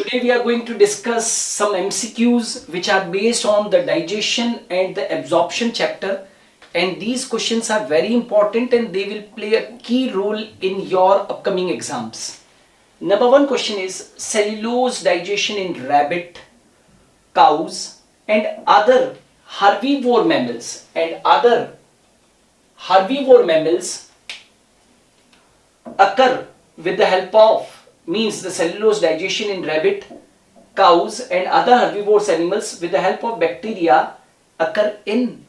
Today we are going to discuss some MCQs which are based on the digestion and the absorption chapter, and these questions are very important and they will play a key role in your upcoming exams. Number one question is cellulose digestion in rabbit, cows and other herbivore mammals occur with the help of, means the cellulose digestion in rabbit, cows and other herbivorous animals with the help of bacteria occur in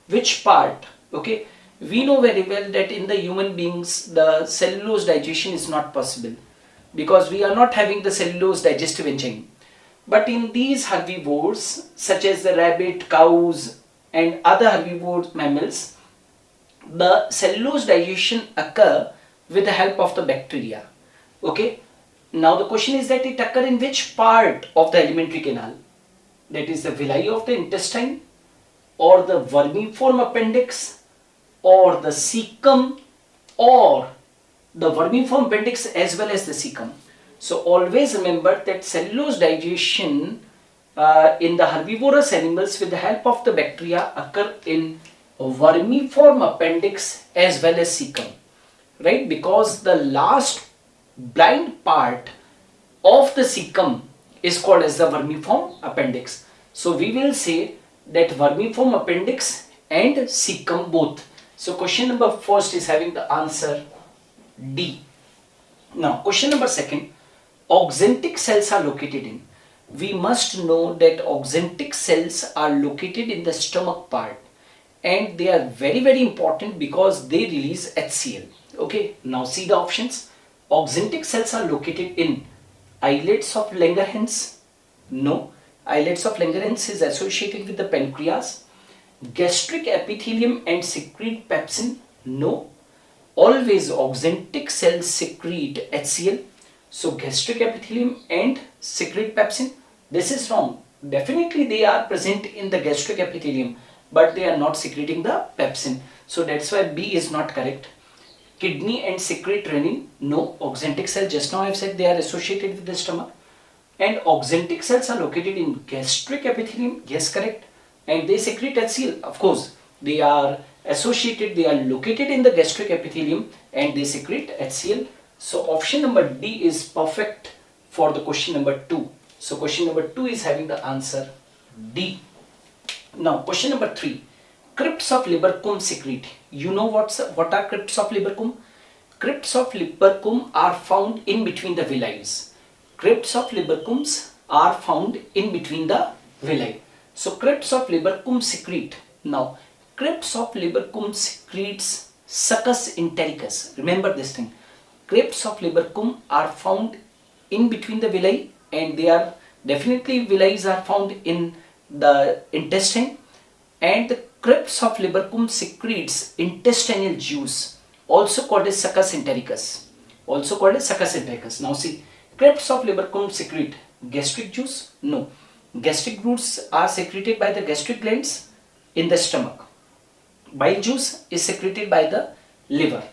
which part? Okay, we know very well that in the human beings the cellulose digestion is not possible because we are not having the cellulose digestive enzyme. But in these herbivores such as the rabbit, cows and other herbivorous mammals, the cellulose digestion occur with the help of the bacteria. Okay, now the question is that it occurs in which part of the alimentary canal? That is the villi of the intestine, or the vermiform appendix, or the cecum, or the vermiform appendix as well as the cecum. So always remember that cellulose digestion in the herbivorous animals with the help of the bacteria occur in vermiform appendix as well as cecum, right? Because the last blind part of the cecum is called as the vermiform appendix. So we will say that vermiform appendix and cecum both. So question number first is having the answer D. Now question number second, oxyntic cells are located in. We must know that oxyntic cells are located in the stomach part and they are very important because they release HCl. Okay, now see the options. Oxyntic cells are located in islets of Langerhans. No, islets of Langerhans is associated with the pancreas. Gastric epithelium and secrete pepsin. No, always oxyntic cells secrete HCl. So gastric epithelium and secrete pepsin. This is wrong. Definitely they are present in the gastric epithelium, but they are not secreting the pepsin. So that's why B is not correct. Kidney and secrete renin. No, oxyntic cells, just now I have said they are associated with the stomach. And oxyntic cells are located in gastric epithelium. Yes, correct. And they secrete HCl. Of course, they are associated, they are located in the gastric epithelium and they secrete HCl. So option number D is perfect for the question number 2. So question number 2 is having the answer D. Now question number 3. Crypts of Libercum secrete. You know what are crypts of Libercum? Crypts of Libercum are found in between the villi. Crypts of Libercums are found in between the villi. So crypts of Libercum secrete. Now crypts of Libercum secretes succus entericus. Remember this thing. Crypts of Libercum are found in between the villi and they are definitely villi are found in the intestine, and the crypts of Libercum secretes intestinal juice, also called as succus entericus. Now see, crypts of Libercum secrete gastric juice. No, gastric roots are secreted by the gastric glands in the stomach. Bile juice is secreted by the liver.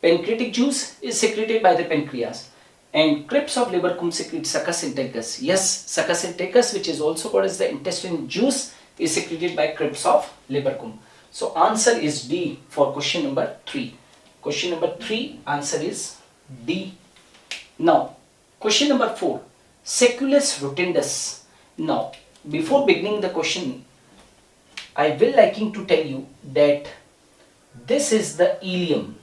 Pancreatic juice is secreted by the pancreas. And crypts of Libercum secrete succus entericus. Yes, succus entericus, which is also called as the intestinal juice, is secreted by crypts of Libercum. So answer is D for question number 3. Question number 3 answer is D. Now question number 4, Seculus rotundus. Now before beginning the question, I will liking to tell you that this is the ileum,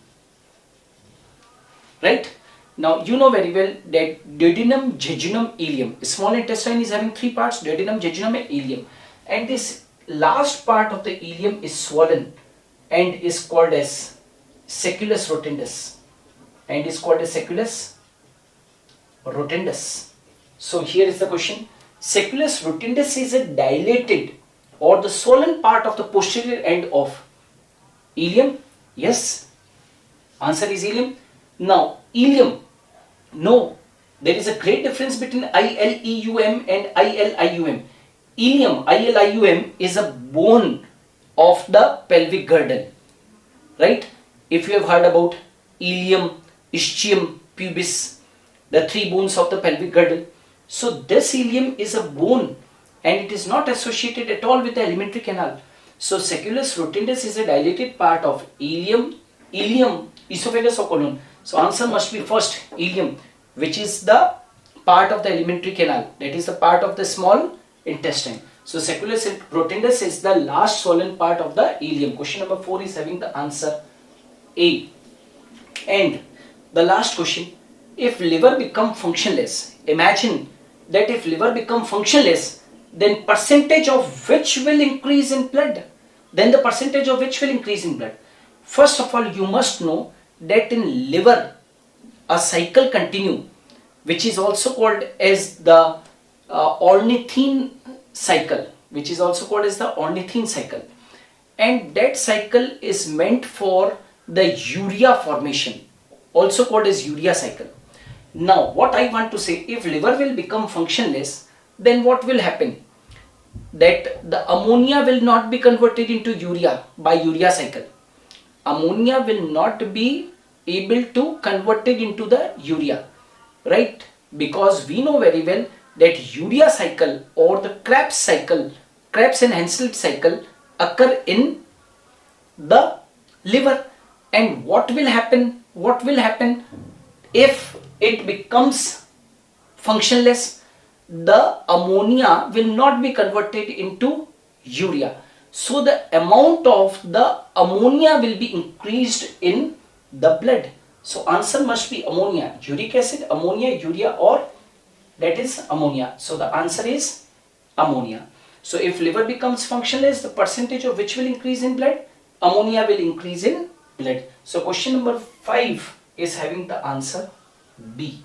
right? Now you know very well that duodenum, jejunum, ileum. Small intestine is having 3 parts, duodenum, jejunum and ileum. And this last part of the ileum is swollen and is called as Seculus rotundus. So here is the question. Seculus rotundus is a dilated or the swollen part of the posterior end of ileum. Yes, answer is ileum. Now ileum. No, there is a great difference between ILEUM and ILIUM. Ileum is a bone of the pelvic girdle, right? If you have heard about ilium, ischium, pubis, the 3 bones of the pelvic girdle. So this ileum is a bone and it is not associated at all with the alimentary canal. So sacculus rotundus is a dilated part of ileum, esophagus or colon. So answer must be first, ileum, which is the part of the alimentary canal, that is the part of the small intestine. So sacculus rotundus is the last swollen part of the ileum. Question number 4 is having the answer A. And the last question, if liver become functionless, imagine that if liver become functionless, then percentage of which will increase in blood? Then the percentage of which will increase in blood? First of all, you must know that in liver, a cycle continue, which is also called as the ornithine cycle, and that cycle is meant for the urea formation, also called as urea cycle. Now what I want to say, if liver will become functionless, then what will happen? That the ammonia will not be converted into urea by urea cycle. Ammonia will not be able to convert it into the urea, right? Because we know very well that urea cycle or the Krebs cycle, Krebs and Henselt cycle occur in the liver. And what will happen? What will happen if it becomes functionless? The ammonia will not be converted into urea. So the amount of the ammonia will be increased in the blood. So answer must be ammonia, uric acid, ammonia, urea, or that is ammonia. So the answer is ammonia. So if liver becomes functionless, the percentage of which will increase in blood? Ammonia will increase in blood. So question number 5 is having the answer B.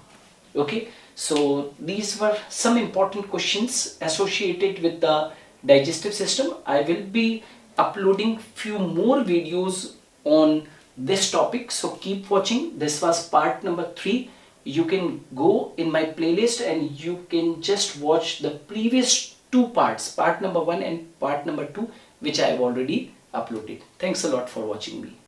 Okay, so these were some important questions associated with the digestive system. I will be uploading few more videos on this topic, so keep watching. This was part number 3. You can go in my playlist and you can just watch the previous 2 parts, part number 1 and part number 2, which I have already uploaded. Thanks a lot for watching me.